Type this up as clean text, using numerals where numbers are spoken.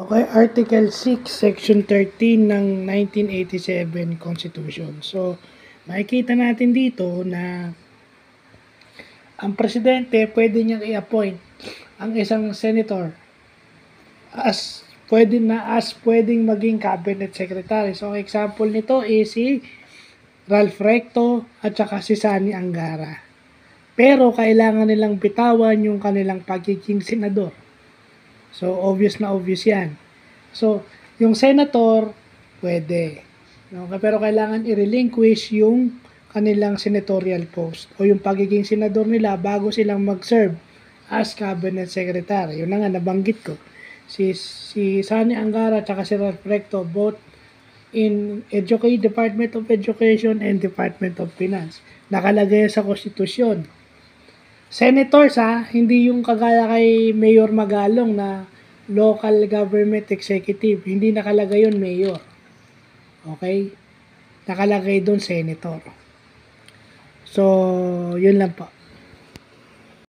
Okay, Article 6, Section 13 ng 1987 Constitution. So, makikita natin dito na ang presidente pwede niyang i-appoint ang isang senator pwedeng maging cabinet secretary. So, example nito is si Ralph Recto at saka si Sani Angara. Pero kailangan nilang bitawan yung kanilang pagiging senador. So, obvious na obvious yan. So, yung senator, pwede. Okay, pero kailangan i-relinquish yung kanilang senatorial post o yung pagiging senador nila bago silang mag-serve as cabinet secretary. Yun na nga, nabanggit ko. Si Sani Angara at si Ralph Recto, both in Department of Education and Department of Finance. Nakalagay sa konstitusyon. Senators hindi yung kagaya kay Mayor Magalong na local government executive. Hindi nakalagay yun mayor. Okay? Nakalagay doon senator. So, yun lang po.